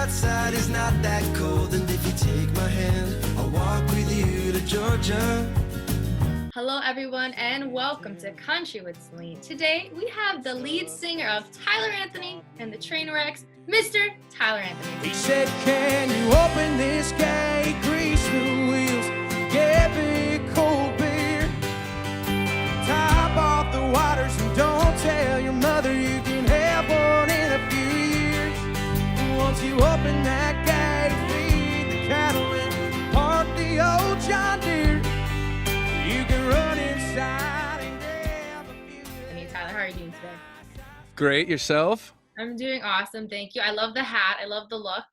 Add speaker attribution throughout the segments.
Speaker 1: outside is not that cold, and if you take my hand, I'll walk with you to Georgia.
Speaker 2: Hello everyone and welcome to Country with Celine. Today we have the lead singer of Tyler Anthony and the Trainwrecks, Mr. Tyler Anthony.
Speaker 1: He said, can you open this gate, grease the wheels, get big cold beer, top off the waters and don't tell your mother you can have one in a few years. Once you open that gate, feed the cattle and park the old John Deere, you can run inside and grab a few.
Speaker 2: Tyler, how are you doing today?
Speaker 3: Great. Yourself?
Speaker 2: I'm doing awesome, thank you. I love the hat, I love the look.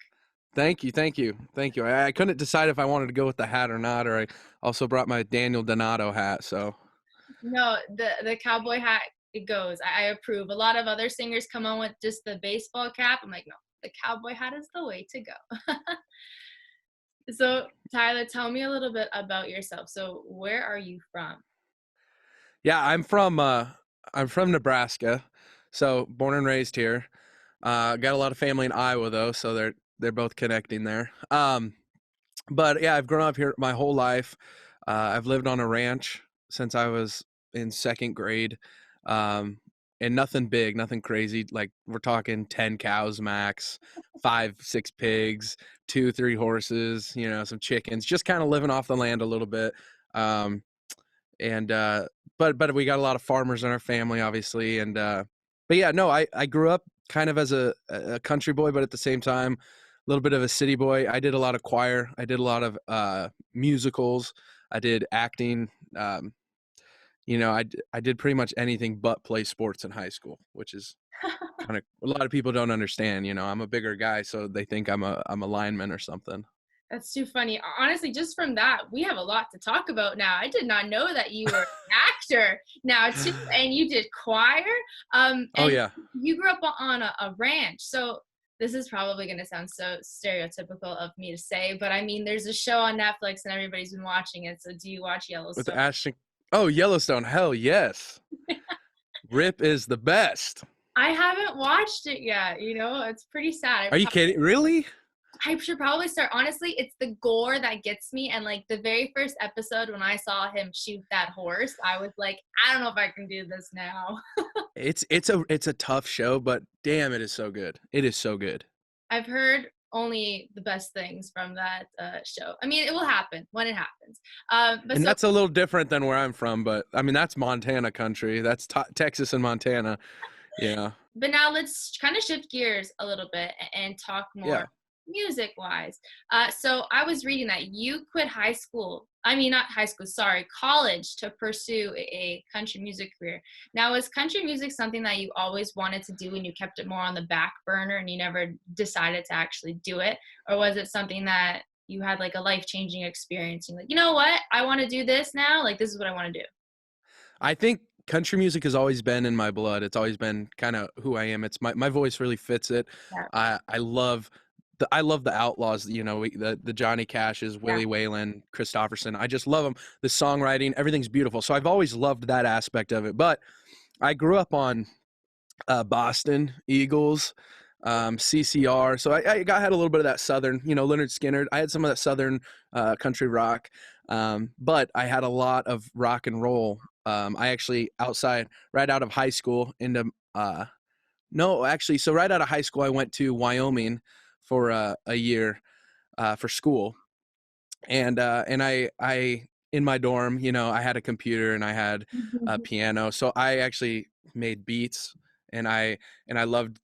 Speaker 3: Thank you. I couldn't decide if I wanted to go with the hat or not, or I also brought my Daniel Donato hat, so.
Speaker 2: No, the cowboy hat, it goes. I approve. A lot of other singers come on with just the baseball cap. I'm like, no, the cowboy hat is the way to go. So, Tyler, tell me a little bit about yourself. So, where are you from?
Speaker 3: Yeah, I'm from Nebraska, so born and raised here. Got a lot of family in Iowa though, so they're both connecting there. But yeah, I've grown up here my whole life. I've lived on a ranch since I was in second grade. And nothing big, nothing crazy. Like we're talking 10 cows max, 5-6 pigs, 2-3 horses, some chickens, just kind of living off the land a little bit. But we got a lot of farmers in our family, obviously. But yeah, no, I grew up kind of as a country boy, but at the same time, a little bit of a city boy. I did a lot of choir. I did a lot of musicals. I did acting. I did pretty much anything but play sports in high school, which is kind of a lot of people don't understand. I'm a bigger guy, so they think I'm a lineman or something.
Speaker 2: That's too funny. Honestly, just from that, we have a lot to talk about now. I did not know that you were an actor now too, and you did choir. And
Speaker 3: oh yeah.
Speaker 2: You grew up on a ranch, so this is probably going to sound so stereotypical of me to say, but I mean, there's a show on Netflix and everybody's been watching it. So do you watch Yellowstone?
Speaker 3: With Ashton. Oh, Yellowstone. Hell yes. Rip is the best.
Speaker 2: I haven't watched it yet. It's pretty sad.
Speaker 3: Are you kidding? Really?
Speaker 2: I should probably start. Honestly, it's the gore that gets me. And like the very first episode when I saw him shoot that horse, I was like, I don't know if I can do this now.
Speaker 3: It's a tough show, but damn, it is so good. It is so good.
Speaker 2: I've heard only the best things from that show. I mean, it will happen when it happens.
Speaker 3: And that's a little different than where I'm from, but I mean, that's Montana country. That's Texas and Montana. Yeah.
Speaker 2: But now let's kind of shift gears a little bit and talk more music wise. So I was reading that you quit college to pursue a country music career. Now, was country music something that you always wanted to do and you kept it more on the back burner and you never decided to actually do it? Or was it something that you had like a life-changing experience? You're like, you know what? I want to do this now. Like, this is what I want to do.
Speaker 3: I think country music has always been in my blood. It's always been kind of who I am. It's my voice really fits it. Yeah. I love the Outlaws, the Johnny Cash's, Willie Whalen, Christopherson. I just love them. The songwriting, everything's beautiful. So I've always loved that aspect of it. But I grew up on Boston Eagles, CCR. So I had a little bit of that Southern, Leonard Skinner. I had some of that Southern country rock. But I had a lot of rock and roll. I actually right out of high school so right out of high school, I went to Wyoming for a year for school, and I in my dorm, I had a computer and I had a piano, so I actually made beats, and I loved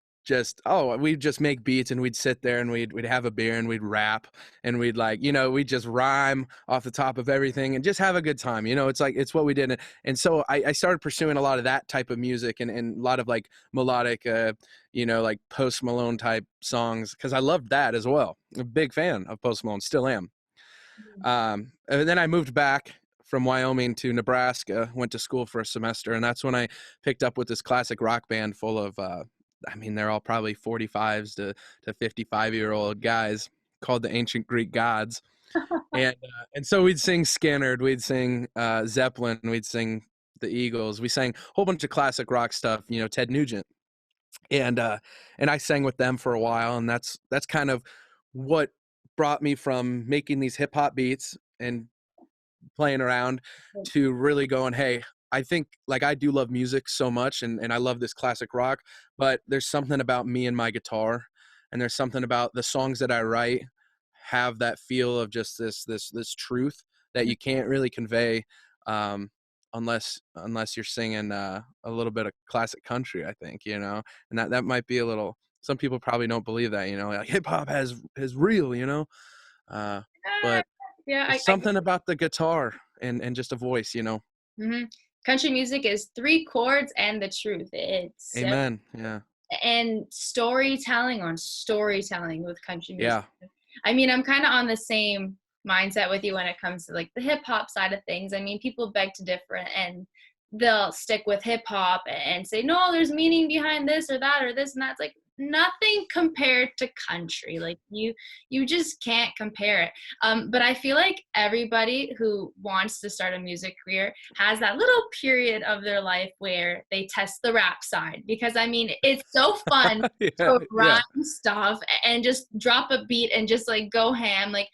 Speaker 3: we'd just make beats and we'd sit there and we'd have a beer and we'd rap and we'd we'd just rhyme off the top of everything and just have a good time. It's what we did. And so I started pursuing a lot of that type of music and a lot of like melodic, like Post Malone type songs, because I loved that as well. I'm a big fan of Post Malone, still am. And then I moved back from Wyoming to Nebraska, went to school for a semester, and that's when I picked up with this classic rock band full of they're all probably 45s to 55-year-old guys called the Ancient Greek Gods. And so we'd sing Skynyrd, we'd sing Zeppelin, we'd sing the Eagles. We sang a whole bunch of classic rock stuff, Ted Nugent. And I sang with them for a while, and that's kind of what brought me from making these hip hop beats and playing around to really going, hey, I think like I do love music so much, and I love this classic rock, but there's something about me and my guitar, and there's something about the songs that I write have that feel of just this truth that you can't really convey um unless you're singing a little bit of classic country, I think, and that might be a little, some people probably don't believe that, like hip hop has real, uh
Speaker 2: Ah,
Speaker 3: but
Speaker 2: yeah,
Speaker 3: there's something about the guitar and just a voice.
Speaker 2: hmm country music is three chords and the truth. It's so,
Speaker 3: Amen. Yeah.
Speaker 2: and storytelling on storytelling with country music.
Speaker 3: Yeah.
Speaker 2: I mean, I'm kind of on the same mindset with you when it comes to like the hip hop side of things. I mean, people beg to differ and they'll stick with hip hop and say, no, there's meaning behind this or that or this and that's like nothing compared to country. Like you just can't compare it. But I feel like everybody who wants to start a music career has that little period of their life where they test the rap side, because I mean, it's so fun
Speaker 3: Yeah.
Speaker 2: to rhyme
Speaker 3: Yeah.
Speaker 2: stuff and just drop a beat and just like go ham. Like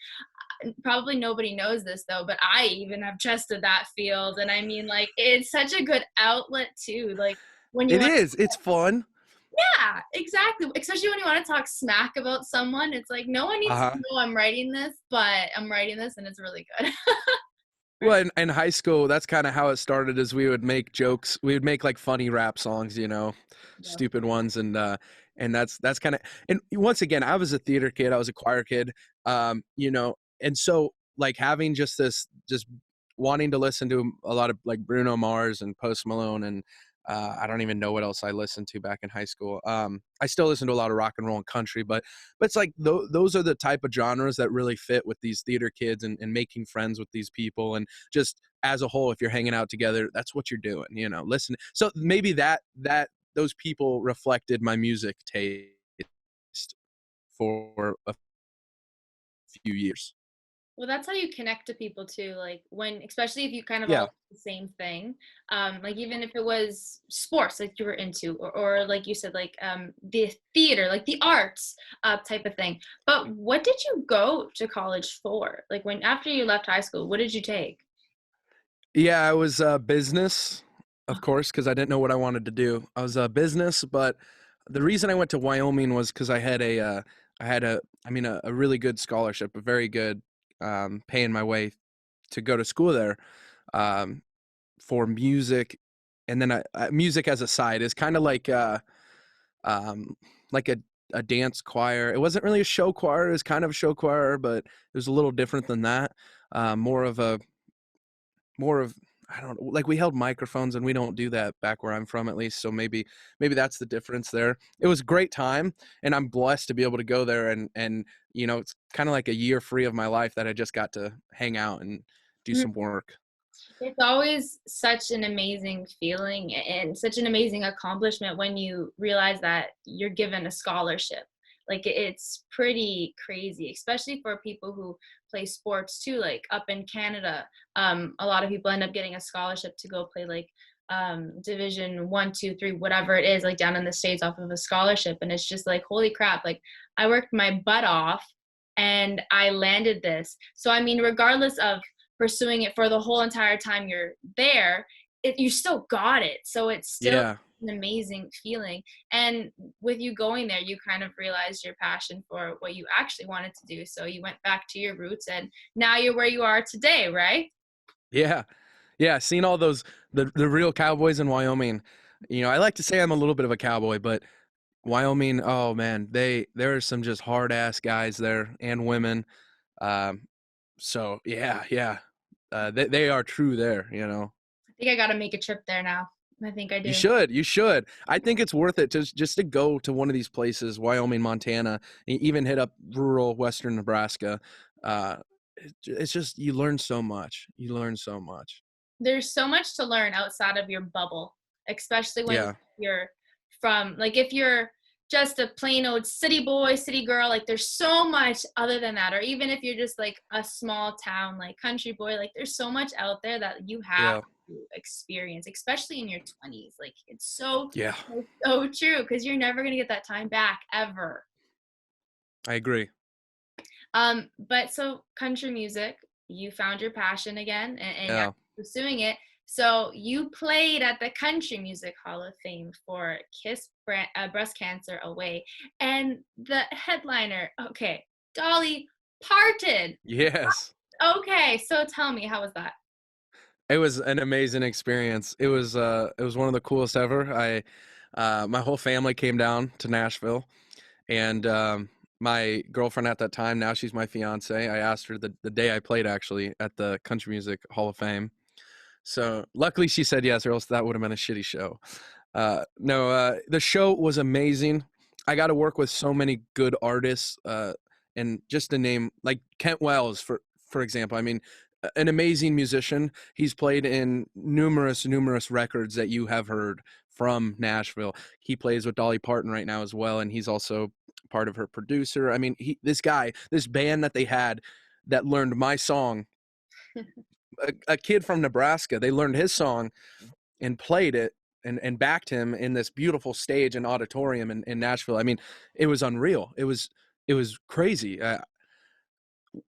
Speaker 2: probably nobody knows this though, but I even have tested that field, and I mean, like, it's such a good outlet too. Like when you
Speaker 3: It
Speaker 2: want,
Speaker 3: is. It's fun.
Speaker 2: yeah, exactly. Especially when you want to talk smack about someone, it's like no one needs to
Speaker 3: Uh-huh.
Speaker 2: know I'm writing this, but I'm writing this and it's really good.
Speaker 3: Well, in high school, that's kind of how it started. Is we would make jokes. We would make like funny rap songs,
Speaker 2: Yeah.
Speaker 3: stupid ones, and that's kind of. And once again, I was a theater kid. I was a choir kid. And so like having just wanting to listen to a lot of like Bruno Mars and Post Malone, and I don't even know what else I listened to back in high school. I still listen to a lot of rock and roll and country, but it's like those are the type of genres that really fit with these theater kids, and making friends with these people, and just as a whole, if you're hanging out together, that's what you're doing, listen. So maybe that those people reflected my music taste for a few years.
Speaker 2: Well, that's how you connect to people too. Like when, especially if you kind of all
Speaker 3: Yeah.
Speaker 2: like the same thing. Like even if it was sports, like you were into, or like you said, like the theater, like the arts, type of thing. But what did you go to college for? Like when after you left high school, what did you take?
Speaker 3: Yeah, I was business, of course, because I didn't know what I wanted to do. I was business, but the reason I went to Wyoming was because I had I mean, a really good scholarship, a very good, paying my way to go to school there, um, for music, and then music as a side is kind of um, like a dance choir. It wasn't really a show choir; it was kind of a show choir, but it was a little different than that. More of a more of, I don't know, like we held microphones, and we don't do that back where I'm from, at least. So maybe that's the difference there. It was a great time, and I'm blessed to be able to go there, and it's kind of like a year free of my life that I just got to hang out and do some work.
Speaker 2: It's always such an amazing feeling and such an amazing accomplishment when you realize that you're given a scholarship. Like it's pretty crazy, especially for people who play sports too. Like up in Canada, a lot of people end up getting a scholarship to go play like division 1, 2, 3, whatever it is, like down in the States off of a scholarship. And it's just like, holy crap, like I worked my butt off and I landed this. So I mean, regardless of pursuing it for the whole entire time you're there, you still got it. So it's still
Speaker 3: Yeah.
Speaker 2: an amazing feeling. And with you going there, you kind of realized your passion for what you actually wanted to do. So you went back to your roots, and now you're where you are today, right?
Speaker 3: Yeah. Yeah, seeing all those, the real cowboys in Wyoming. I like to say I'm a little bit of a cowboy, but Wyoming, oh man, there are some just hard ass guys there, and women. Um, so yeah, yeah, they are true there.
Speaker 2: I think I got to make a trip there now. I think I
Speaker 3: You
Speaker 2: do.
Speaker 3: should, you should. I think it's worth it just to go to one of these places, Wyoming, Montana, even hit up rural Western Nebraska. Uh, it's just, you learn so much. You learn so much.
Speaker 2: There's so much to learn outside of your bubble, especially when
Speaker 3: Yeah,
Speaker 2: you're from, like, if you're just a plain old city boy, city girl, like there's so much other than that. Or even if you're just like a small town, like country boy, like there's so much out there that you have
Speaker 3: yeah,
Speaker 2: to experience, especially in your 20s. Like
Speaker 3: yeah.
Speaker 2: it's so true, because you're never going to get that time back ever.
Speaker 3: I agree.
Speaker 2: But so country music, you found your passion again, and you're
Speaker 3: Yeah.
Speaker 2: pursuing it. So you played at the Country Music Hall of Fame for Breast Cancer Away, and the headliner, okay, Dolly Parton.
Speaker 3: Yes.
Speaker 2: Okay, so tell me, how was that?
Speaker 3: It was an amazing experience. It was one of the coolest ever. My whole family came down to Nashville, and my girlfriend at that time, now she's my fiance, I asked her the day I played actually at the Country Music Hall of Fame. So luckily she said yes, or else that would have been a shitty show. No, the show was amazing. I got to work with so many good artists, and just to name like Kent Wells for example. I mean, an amazing musician. He's played in numerous records that you have heard from Nashville. He plays with Dolly Parton right now as well, and he's also part of her producer. I mean, this band that they had that learned my song, a kid from Nebraska, they learned his song and played it and backed him in this beautiful stage and auditorium in Nashville. I mean, it was unreal. It was crazy. Yeah,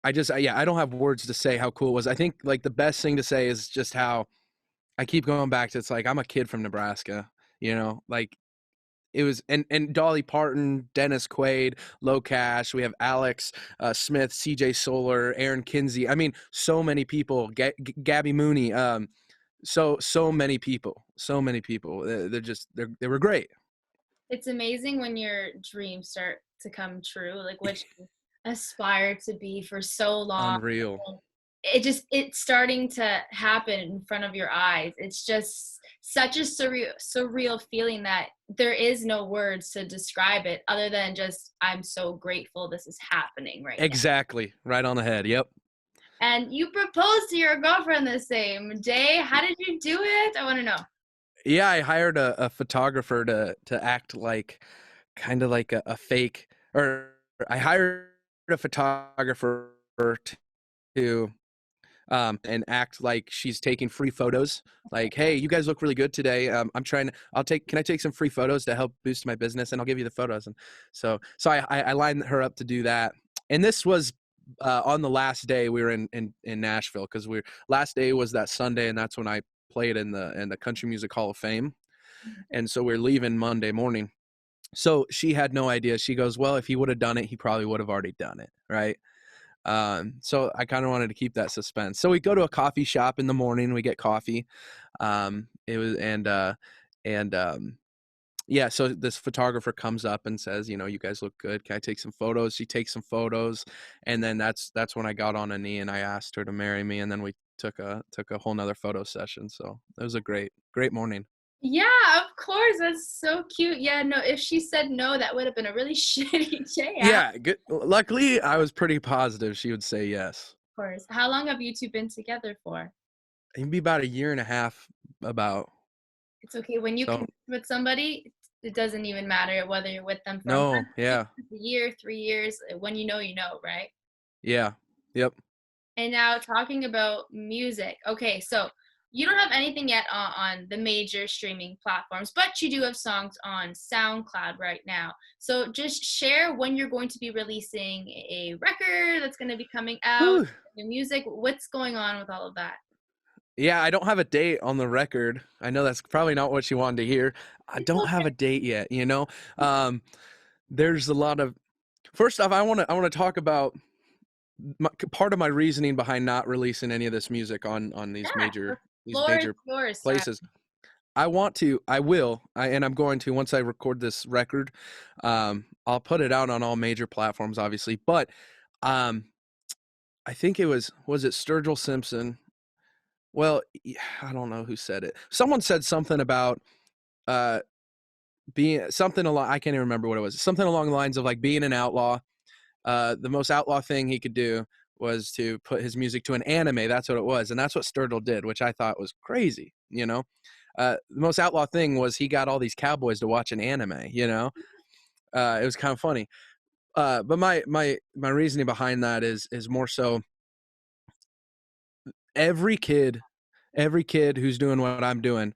Speaker 3: I don't have words to say how cool it was. I think like the best thing to say is just how I keep going back to, it's like I'm a kid from Nebraska, like it was, and Dolly Parton, Dennis Quaid, Low Cash. We have Alex Smith, CJ Solar, Aaron Kinsey. I mean, so many people. Gabby Mooney. So many people. So many people. They were great.
Speaker 2: It's amazing when your dreams start to come true, like what you aspired to be for so long.
Speaker 3: Unreal.
Speaker 2: It's starting to happen in front of your eyes. It's just such a surreal feeling that there is no words to describe it other than just, I'm so grateful this is happening right now.
Speaker 3: Exactly. Right on the head. Yep.
Speaker 2: And you proposed to your girlfriend the same day. How did you do it? I want to know.
Speaker 3: Yeah, I hired a photographer to act like kind of like a fake, or I hired a photographer to and act like she's taking free photos. Like, hey, you guys look really good today. can I take some free photos to help boost my business, and I'll give you the photos. And so I lined her up to do that. And this was on the last day we were in Nashville, because last day was that Sunday, and that's when I played in the Country Music Hall of Fame. And so we're leaving Monday morning. So she had no idea. She goes, well, if he would have done it, he probably would have already done it. Right. So I kind of wanted to keep that suspense. So we go to a coffee shop in the morning, we get coffee. Yeah, so this photographer comes up and says, you guys look good. Can I take some photos? She takes some photos. And then that's when I got on a knee and I asked her to marry me. And then we took a whole nother photo session. So it was a great morning.
Speaker 2: Yeah, of course. That's so cute. Yeah, no, if she said no, that would have been a really shitty day.
Speaker 3: Yeah, good. Luckily, I was pretty positive she would say yes.
Speaker 2: Of course. How long have you two been together for?
Speaker 3: It'd be about a year and a half, about.
Speaker 2: It's okay. When you connect with somebody, it doesn't even matter whether you're with them for a year, 3 years. When you know, right?
Speaker 3: Yeah. Yep.
Speaker 2: And now talking about music. Okay, so you don't have anything yet on the major streaming platforms, but you do have songs on SoundCloud right now. So just share when you're going to be releasing a record that's going to be coming out, new music. What's going on with all of that?
Speaker 3: Yeah, I don't have a date on the record. I know that's probably not what you wanted to hear. I don't have a date yet, There's a lot of, first off, I want to talk about part of my reasoning behind not releasing any of this music on these major places. I will, and I'm going to, once I record this record, I'll put it out on all major platforms, obviously. But I think was it Sturgill Simpson? Well, I don't know who said it. Someone said something about being something along, I can't even remember what it was. Something along the lines of like being an outlaw. The most outlaw thing he could do was to put his music to an anime. That's what it was. And that's what Sturgill did, which I thought was crazy, The most outlaw thing was he got all these cowboys to watch an anime, It was kind of funny. But my reasoning behind that is more so every kid who's doing what I'm doing,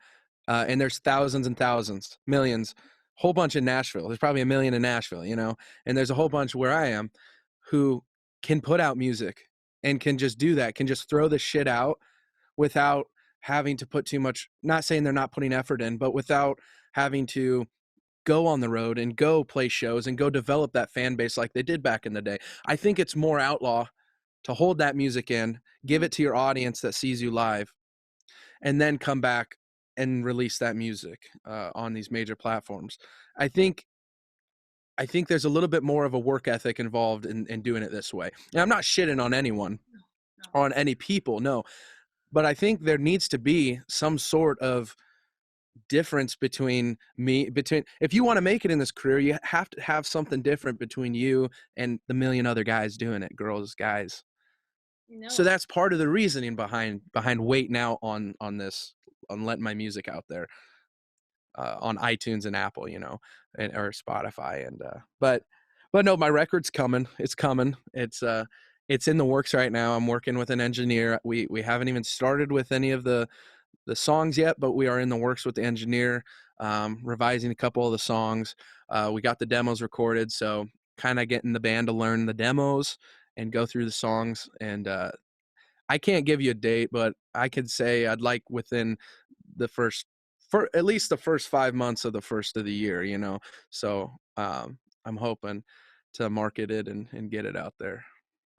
Speaker 3: and there's thousands and thousands, millions, whole bunch in Nashville. There's probably 1 million in Nashville, and there's a whole bunch where I am who can put out music and can just do that, can just throw the shit out without having to put too much, not saying they're not putting effort in, but without having to go on the road and go play shows and go develop that fan base like they did back in the day. I think it's more outlaw to hold that music in, give it to your audience that sees you live, and then come back and release that music on these major platforms. I think there's a little bit more of a work ethic involved in doing it this way. And I'm not shitting on anyone, on any people, no. But I think there needs to be some sort of difference between if you want to make it in this career, you have to have something different between you and the million other guys doing it, girls, guys.
Speaker 2: No.
Speaker 3: So that's part of the reasoning behind waiting out on this, on letting my music out there on iTunes and Apple, you know, or Spotify. And but no, my record's coming. It's coming. It's in the works right now. I'm working with an engineer. We haven't even started with any of the songs yet, but we are in the works with the engineer, revising a couple of the songs. We got the demos recorded, so kind of getting the band to learn the demos and go through the songs. And I can't give you a date, but I could say I'd like within for at least the first 5 months of the first of the year, you know. So I'm hoping to market it and get it out there.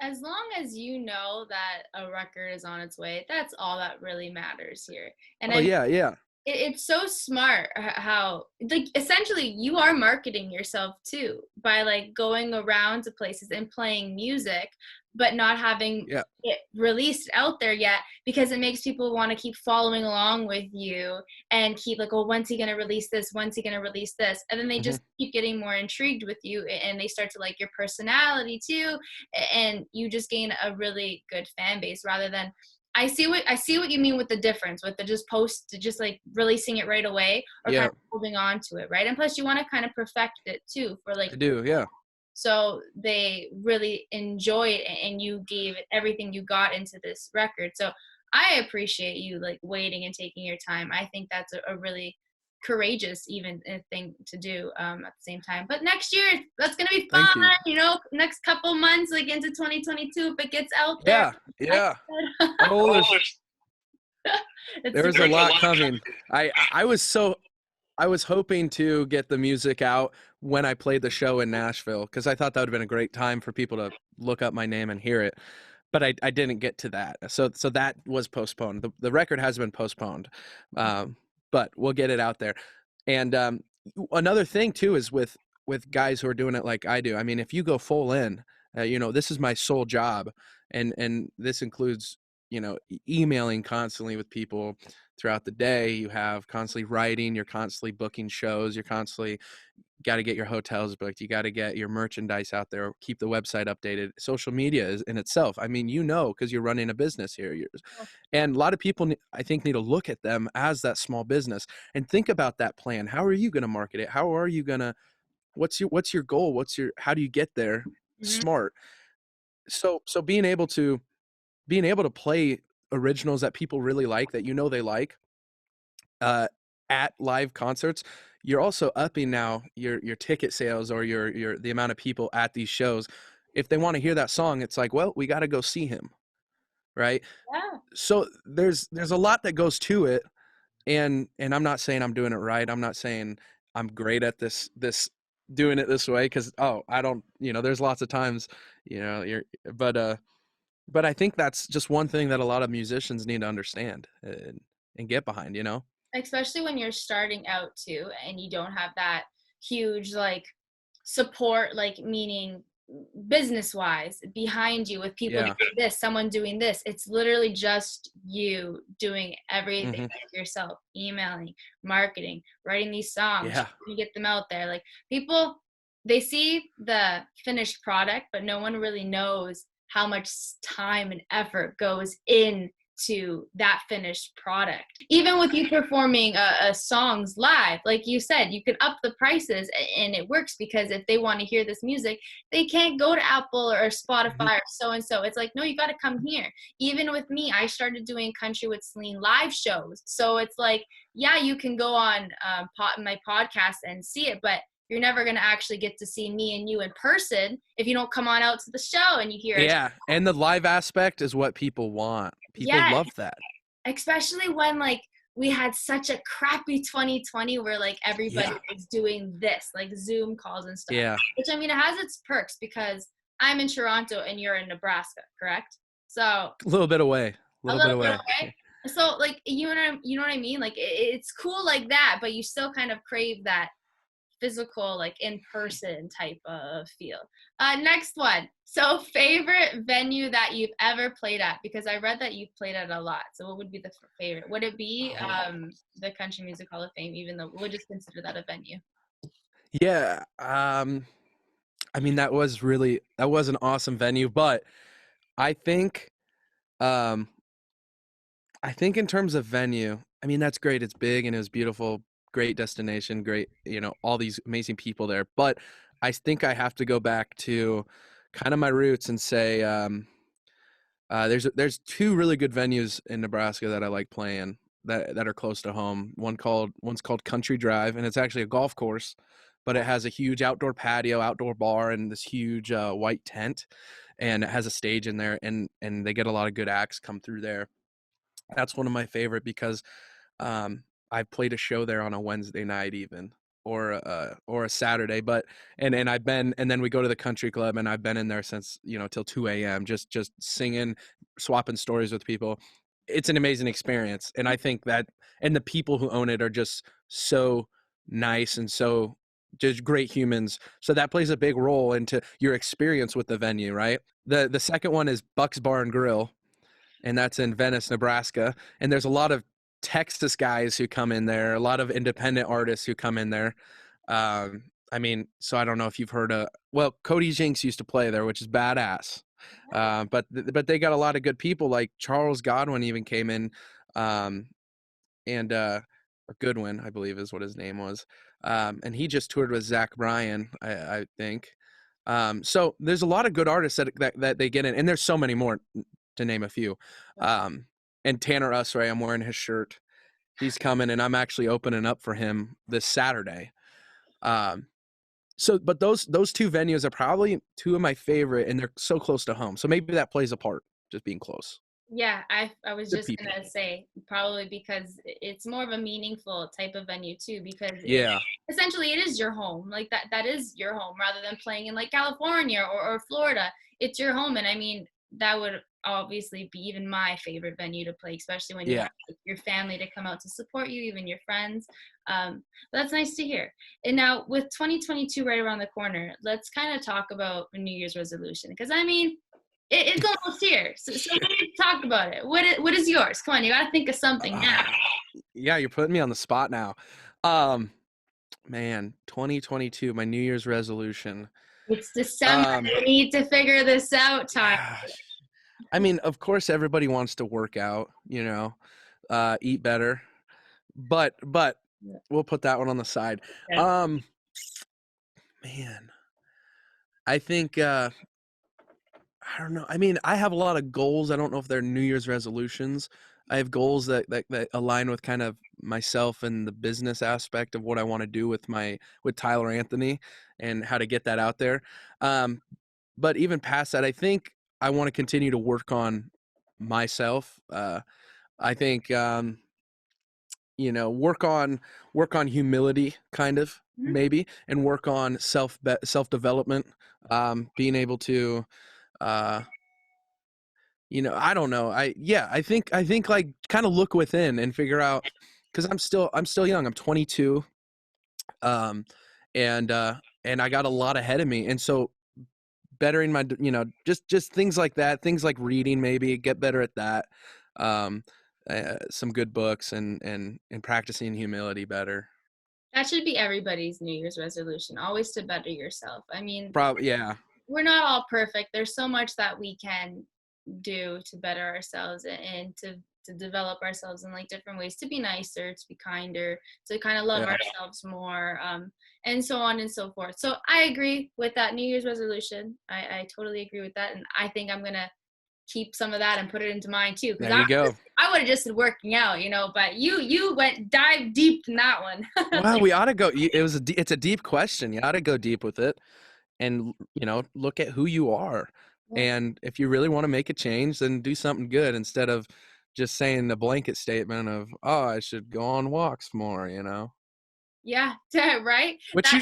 Speaker 2: As long as you know that a record is on its way, that's all that really matters here. And
Speaker 3: yeah.
Speaker 2: It's so smart how, like, essentially you are marketing yourself too by like going around to places and playing music, but not having it released out there yet, because it makes people want to keep following along with you and keep like, oh, when's he going to release this? When's he going to release this? And then they just keep getting more intrigued with you, and they start to like your personality too. And you just gain a really good fan base, rather than, I see what you mean with the difference with the just like releasing it right away, or kind of holding on to it, right? And plus you want to kind of perfect it too for like,
Speaker 3: I do, yeah.
Speaker 2: So they really enjoy it, and you gave it everything you got into this record. So I appreciate you like waiting and taking your time. I think that's a really courageous even thing to do at the same time. But next year, that's gonna be fun. You know, next couple months, like into 2022, if it gets out there.
Speaker 3: Yeah. There's a lot coming. I was hoping to get the music out when I played the show in Nashville, because I thought that would have been a great time for people to look up my name and hear it. But I didn't get to that. So that was postponed. The record has been postponed. But we'll get it out there. And another thing too is with guys who are doing it like I do. I mean, if you go full in, you know, this is my sole job, and this includes, you know, emailing constantly with people throughout the day. You have constantly writing, you're constantly booking shows, you're constantly got to get your hotels booked, you got to get your merchandise out there, keep the website updated. Social media is in itself, I mean, you know, because you're running a business here. And a lot of people, I think, need to look at them as that small business and think about that plan. How are you going to market it? How are you going to, what's your goal? How do you get there? Smart. So being able to play originals that people really like, that you know they like, at live concerts, you're also upping now your ticket sales, or your the amount of people at these shows. If they want to hear that song, it's like, well, we got to go see him, right?
Speaker 2: Yeah.
Speaker 3: So there's a lot that goes to it, and I'm not saying I'm doing it right. I'm not saying I'm great at this doing it this way, because I don't, you know, there's lots of times, you know, but I think that's just one thing that a lot of musicians need to understand and get behind, you know?
Speaker 2: Especially when you're starting out too, and you don't have that huge like support, like meaning business wise behind you with people doing this, someone doing this. It's literally just you doing everything yourself, emailing, marketing, writing these songs, you get them out there. Like, people, they see the finished product, but no one really knows how much time and effort goes into that finished product. Even with you performing songs live, like you said, you can up the prices, and it works, because if they want to hear this music, they can't go to Apple or Spotify or so-and-so. It's like, no, you got to come here. Even with me, I started doing Country with Celine live shows. So it's like, yeah, you can go on my podcast and see it, but you're never going to actually get to see me and you in person if you don't come on out to the show and you hear us.
Speaker 3: Yeah, and the live aspect is what people want. People love that.
Speaker 2: Especially when like we had such a crappy 2020 where like everybody was doing this, like Zoom calls and stuff.
Speaker 3: Yeah.
Speaker 2: Which I mean, it has its perks because I'm in Toronto and you're in Nebraska, correct? So
Speaker 3: a little bit away.
Speaker 2: A little bit away. So like you know what I mean? Like it's cool like that, but you still kind of crave that physical, like in-person type of feel. Next one. So favorite venue that you've ever played at, because I read that you've played at a lot. So what would be the favorite? Would it be the Country Music Hall of Fame, even though we'll just consider that a venue?
Speaker 3: Yeah. I mean, that was an awesome venue, but I think in terms of venue, I mean, that's great. It's big and it was beautiful. Great destination, great, all these amazing people there. But I think I have to go back to kind of my roots and say there's two really good venues in Nebraska that I like playing that are close to home. One's called Country Drive, and it's actually a golf course, but it has a huge outdoor patio, outdoor bar, and this huge white tent, and it has a stage in there, and they get a lot of good acts come through there. That's one of my favorite because I played a show there on a Wednesday night even, or a Saturday, but and then we go to the country club, and I've been in there since till 2 a.m. just singing, swapping stories with people. It's an amazing experience, and I think that, and the people who own it are just so nice and so just great humans, so that plays a big role into your experience with the venue, right? The second one is Buck's Bar and Grill, and that's in Venice, Nebraska, and there's a lot of Texas guys who come in there, a lot of independent artists who come in there. I mean, so I don't know if you've heard Cody Jinks used to play there, which is badass. But they got a lot of good people, like Charles Godwin even came in, and Goodwin, I believe is what his name was. And he just toured with Zach Bryan, I think. So there's a lot of good artists that they get in, and there's so many more, to name a few. And Tanner Usray, I'm wearing his shirt. He's coming, and I'm actually opening up for him this Saturday. But those two venues are probably two of my favorite, and they're so close to home. So maybe that plays a part, just being close.
Speaker 2: Yeah, I was just gonna say probably because it's more of a meaningful type of venue too, because essentially it is your home. Like that is your home, rather than playing in like California or Florida. It's your home, and I mean that would obviously be even my favorite venue to play, especially when you have your family to come out to support you, even your friends. That's nice to hear. And now with 2022 right around the corner, let's kind of talk about a New Year's resolution, because I mean it's almost here. So we need to talk about it. What is yours? Come on, you gotta think of something now.
Speaker 3: Yeah, you're putting me on the spot now. Man, 2022, my New Year's resolution.
Speaker 2: It's December. We need to figure this out, Tyler.
Speaker 3: I mean, of course, everybody wants to work out, eat better, but we'll put that one on the side. Okay. Man, I think, I don't know. I mean, I have a lot of goals. I don't know if they're New Year's resolutions. I have goals that align with kind of myself and the business aspect of what I want to do with Tyler Anthony and how to get that out there. But even past that, I think I want to continue to work on myself. I think, work on humility, kind of, maybe, and work on self-development, being able to, I don't know. I think like kind of look within and figure out, because I'm still young. I'm 22. And I got a lot ahead of me. And so bettering my, just things like that, things like reading, maybe get better at that. Some good books and practicing humility better.
Speaker 2: That should be everybody's New Year's resolution, always to better yourself. I mean,
Speaker 3: probably, yeah.
Speaker 2: We're not all perfect. There's so much that we can do to better ourselves and to develop ourselves in like different ways, to be nicer, to be kinder, to kind of love ourselves more, and so on and so forth. So I agree with that New Year's resolution. I totally agree with that. And I think I'm going to keep some of that and put it into mine too.
Speaker 3: There you go.
Speaker 2: I would have just been working out, you know, but you went dive deep in that one.
Speaker 3: Well, we ought to go. It's a deep question. You ought to go deep with it, and you know, look at who you are. And if you really want to make a change, then do something good instead of just saying the blanket statement of, oh, I should go on walks more, you know.
Speaker 2: Yeah, right.
Speaker 3: Which you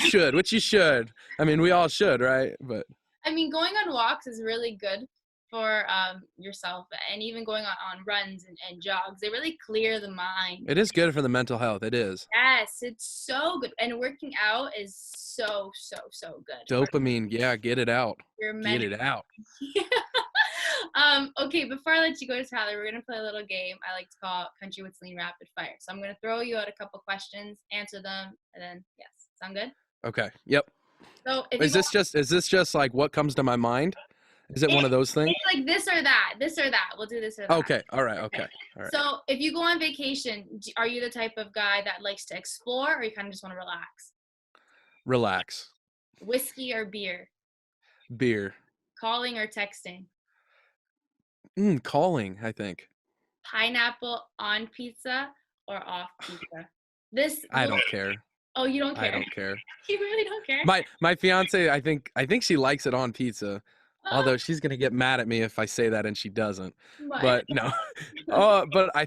Speaker 3: should. I mean, we all should, right? But
Speaker 2: I mean, going on walks is really good for yourself, and even going on runs and jogs. They really clear the mind.
Speaker 3: it is good for the mental health. It is.
Speaker 2: Yes, it's so good. And working out is so good.
Speaker 3: Dopamine, yeah, get it out. Get it out.
Speaker 2: Okay, before I let you go, Tyler, we're gonna play a little game I like to call Country with Celine Rapid Fire. So I'm gonna throw you out a couple questions, answer them, and then yes, sound good?
Speaker 3: Okay. Yep.
Speaker 2: So if
Speaker 3: Is this just like what comes to my mind? Is it one of those things?
Speaker 2: It's like this or that. We'll do this or that.
Speaker 3: Okay. All right. Okay. All right.
Speaker 2: So if you go on vacation, are you the type of guy that likes to explore, or you kind of just want to relax?
Speaker 3: Relax.
Speaker 2: Whiskey or beer?
Speaker 3: Beer.
Speaker 2: Calling or texting?
Speaker 3: Calling, I think.
Speaker 2: Pineapple on pizza or off pizza?
Speaker 3: I don't care.
Speaker 2: Oh, you don't care?
Speaker 3: I don't care.
Speaker 2: You really don't care?
Speaker 3: My fiance, I think she likes it on pizza. Although she's gonna get mad at me if I say that and she doesn't.
Speaker 2: What?
Speaker 3: But no. But I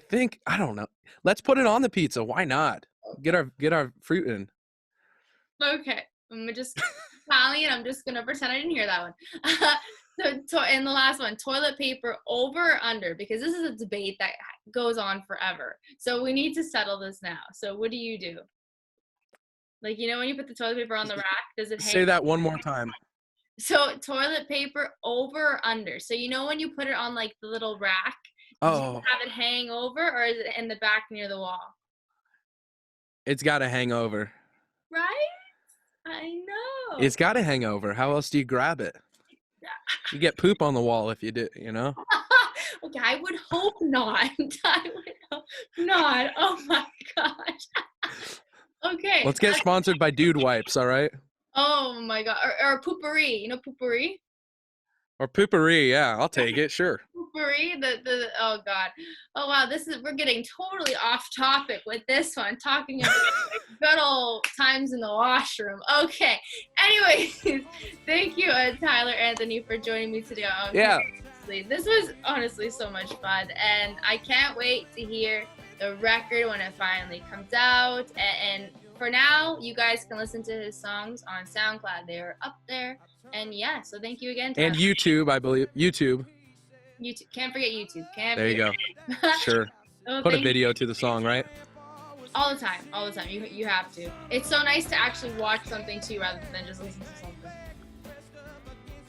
Speaker 3: don't know. Let's put it on the pizza. Why not? Get our fruit in.
Speaker 2: Okay. I'm just Italian. I'm just gonna pretend I didn't hear that one. And the last one, toilet paper over or under? Because this is a debate that goes on forever. So we need to settle this now. So what do you do? Like, you know, when you put the toilet paper on the rack, does it hang?
Speaker 3: Say that one more time.
Speaker 2: So toilet paper over or under? So you know when you put it on like the little rack, do you have it hang over, or is it in the back near the wall?
Speaker 3: It's got to hang over.
Speaker 2: Right? I know.
Speaker 3: It's got to hang over. How else do you grab it? You get poop on the wall if you do, you know?
Speaker 2: Okay, I would hope not. I would hope not. Oh my gosh. Okay.
Speaker 3: Let's get sponsored by Dude Wipes, all right?
Speaker 2: Oh my god. Or Poopery. You know Poopery?
Speaker 3: Or Poopery, yeah, I'll take it, sure.
Speaker 2: Poopery, oh god. Oh wow, we're getting totally off topic with this one, talking about good old times in the washroom. Okay. Anyways, thank you, Tyler Anthony, for joining me today on This was honestly so much fun, and I can't wait to hear the record when it finally comes out. And for now, you guys can listen to his songs on SoundCloud. They're up there. And yeah, so thank you again, Tyler.
Speaker 3: And YouTube, I believe. YouTube.
Speaker 2: Can't forget YouTube.
Speaker 3: There you go. Sure. Put a video to the song, right?
Speaker 2: All the time. You have to. It's so nice to actually watch something too, rather than just listen to something.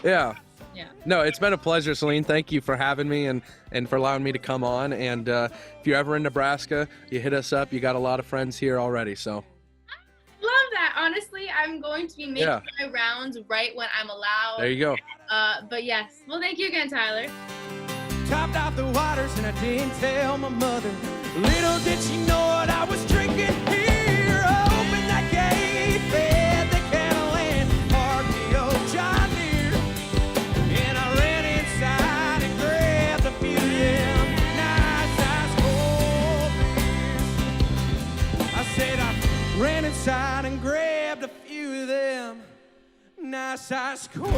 Speaker 3: Yeah.
Speaker 2: Yeah.
Speaker 3: No, it's been a pleasure, Celine. Thank you for having me and for allowing me to come on. And if you're ever in Nebraska, you hit us up. You got a lot of friends here already, so.
Speaker 2: Love that. Honestly, I'm going to be making my rounds right when I'm allowed.
Speaker 3: There you go.
Speaker 2: But yes. Well, thank you again, Tyler.
Speaker 1: Topped out the waters and I didn't tell my mother. Little did she know what I was drinking here. Opened that gate, fed the cattle and parked the old John Deere. And I ran inside and grabbed a few of them nice ice cold beers. I said I ran inside and grabbed a few of them nice ice cold